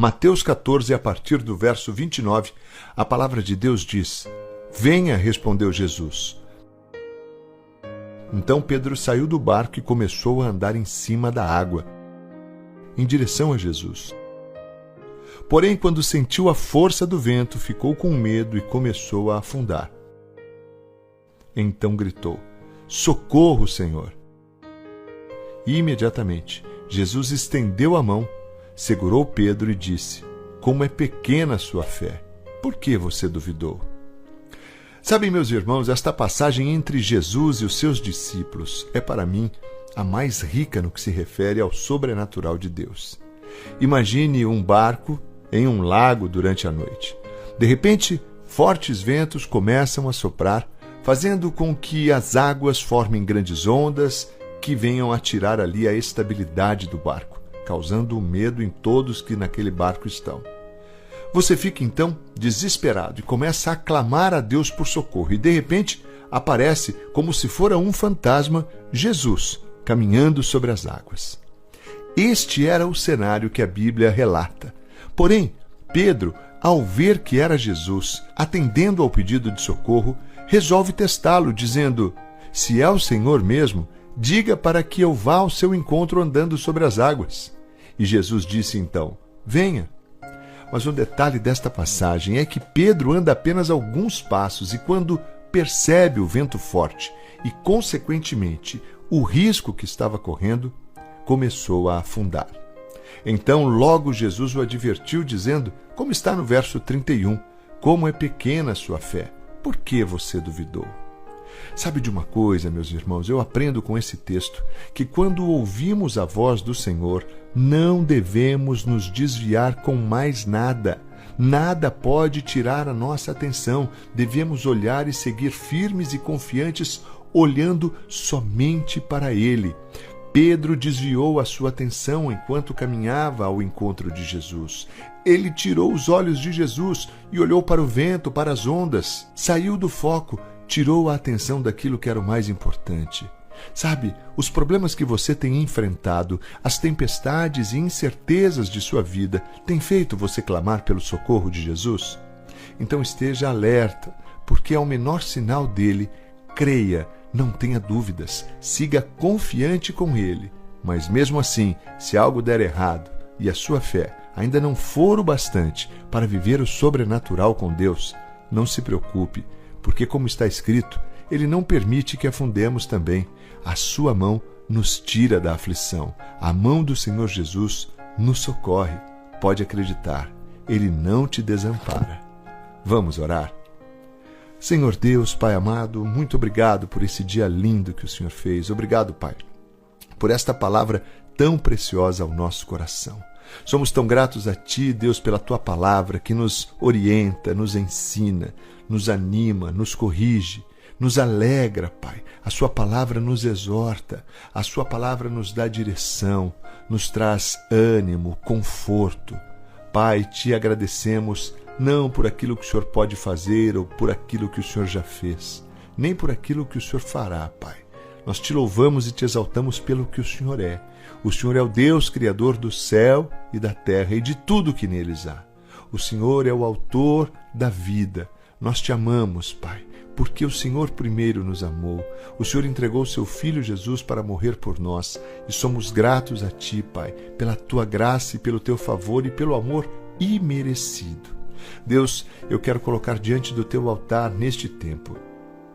Mateus 14, a partir do verso 29, a palavra de Deus diz: Venha, respondeu Jesus. Então Pedro saiu do barco e começou a andar em cima da água, em direção a Jesus. Porém, quando sentiu a força do vento, ficou com medo e começou a afundar. Então gritou: Socorro, Senhor! E imediatamente Jesus estendeu a mão, segurou Pedro e disse: Como é pequena a sua fé! Por que você duvidou? Sabem, meus irmãos, esta passagem entre Jesus e os seus discípulos é, para mim, a mais rica no que se refere ao sobrenatural de Deus. Imagine um barco em um lago durante a noite. De repente, fortes ventos começam a soprar, fazendo com que as águas formem grandes ondas que venham a tirar ali a estabilidade do barco, causando medo em todos que naquele barco estão. Você fica então desesperado e começa a clamar a Deus por socorro, e de repente aparece, como se fora um fantasma, Jesus caminhando sobre as águas. Este era o cenário que a Bíblia relata. Porém, Pedro, ao ver que era Jesus, atendendo ao pedido de socorro, resolve testá-lo, dizendo: Se é o Senhor mesmo, diga para que eu vá ao seu encontro andando sobre as águas. E Jesus disse então: Venha. Mas um detalhe desta passagem é que Pedro anda apenas alguns passos e, quando percebe o vento forte e, consequentemente, o risco que estava correndo, começou a afundar. Então logo Jesus o advertiu, dizendo, como está no verso 31, como é pequena a sua fé, por que você duvidou? Sabe de uma coisa, meus irmãos, eu aprendo com esse texto que quando ouvimos a voz do Senhor, não devemos nos desviar com mais nada. Nada pode tirar a nossa atenção. Devemos olhar e seguir firmes e confiantes, olhando somente para Ele. Pedro desviou a sua atenção enquanto caminhava ao encontro de Jesus. Ele tirou os olhos de Jesus e olhou para o vento, para as ondas. Saiu do foco, tirou a atenção daquilo que era o mais importante. Sabe, os problemas que você tem enfrentado, as tempestades e incertezas de sua vida, têm feito você clamar pelo socorro de Jesus? Então esteja alerta, porque ao menor sinal dele, creia, não tenha dúvidas, siga confiante com ele. Mas mesmo assim, se algo der errado e a sua fé ainda não for o bastante para viver o sobrenatural com Deus, não se preocupe, porque como está escrito, Ele não permite que afundemos também. A sua mão nos tira da aflição. A mão do Senhor Jesus nos socorre. Pode acreditar, Ele não te desampara. Vamos orar? Senhor Deus, Pai amado, muito obrigado por esse dia lindo que o Senhor fez. Obrigado, Pai, por esta palavra tão preciosa ao nosso coração. Somos tão gratos a Ti, Deus, pela Tua palavra que nos orienta, nos ensina, nos anima, nos corrige, nos alegra, Pai. A Sua palavra nos exorta, a Sua palavra nos dá direção, nos traz ânimo, conforto. Pai, Te agradecemos não por aquilo que o Senhor pode fazer ou por aquilo que o Senhor já fez, nem por aquilo que o Senhor fará, Pai. Nós Te louvamos e Te exaltamos pelo que o Senhor é. O Senhor é o Deus Criador do céu e da terra e de tudo que neles há. O Senhor é o autor da vida. Nós Te amamos, Pai, porque o Senhor primeiro nos amou. O Senhor entregou o Seu Filho Jesus para morrer por nós e somos gratos a Ti, Pai, pela Tua graça e pelo Teu favor e pelo amor imerecido. Deus, eu quero colocar diante do Teu altar neste tempo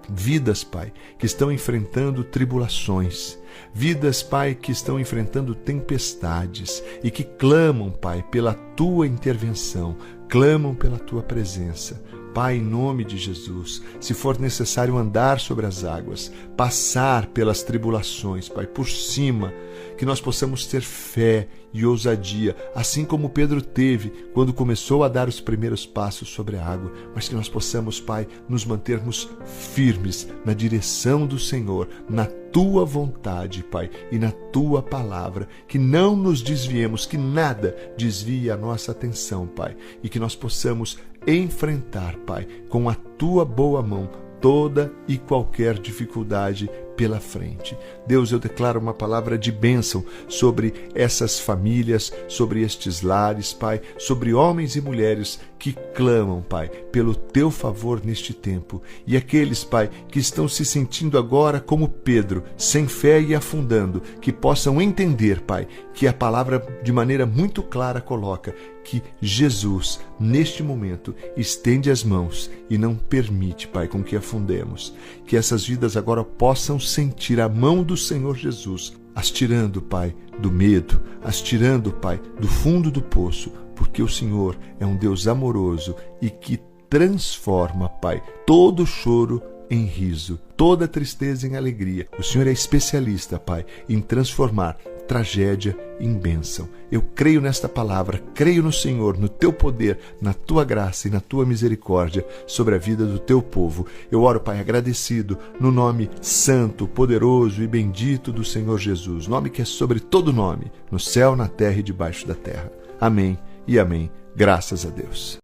vidas, Pai, que estão enfrentando tribulações, vidas, Pai, que estão enfrentando tempestades e que clamam, Pai, pela Tua intervenção, clamam pela Tua presença. Pai, em nome de Jesus, se for necessário andar sobre as águas, passar pelas tribulações, Pai, por cima, que nós possamos ter fé e ousadia, assim como Pedro teve quando começou a dar os primeiros passos sobre a água, mas que nós possamos, Pai, nos mantermos firmes na direção do Senhor, na Tua vontade, Pai, e na Tua palavra, que não nos desviemos, que nada desvie a nossa atenção, Pai, e que nós possamos enfrentar, Pai, com a Tua boa mão, toda e qualquer dificuldade pela frente. Deus, eu declaro uma palavra de bênção sobre essas famílias, sobre estes lares, Pai, sobre homens e mulheres que clamam, Pai, pelo Teu favor neste tempo. E aqueles, Pai, que estão se sentindo agora como Pedro, sem fé e afundando, que possam entender, Pai, que a palavra de maneira muito clara coloca que Jesus, neste momento, estende as mãos e não permite, Pai, com que afundemos. Que essas vidas agora possam sentir a mão do Senhor Jesus, as tirando, Pai, do medo, as tirando, Pai, do fundo do poço, porque o Senhor é um Deus amoroso e que transforma, Pai, todo choro em riso, toda tristeza em alegria. O Senhor é especialista, Pai, em transformar tragédia em bênção. Eu creio nesta palavra, creio no Senhor, no Teu poder, na Tua graça e na Tua misericórdia sobre a vida do Teu povo. Eu oro, Pai, agradecido no nome santo, poderoso e bendito do Senhor Jesus, nome que é sobre todo nome, no céu, na terra e debaixo da terra. Amém e amém. Graças a Deus.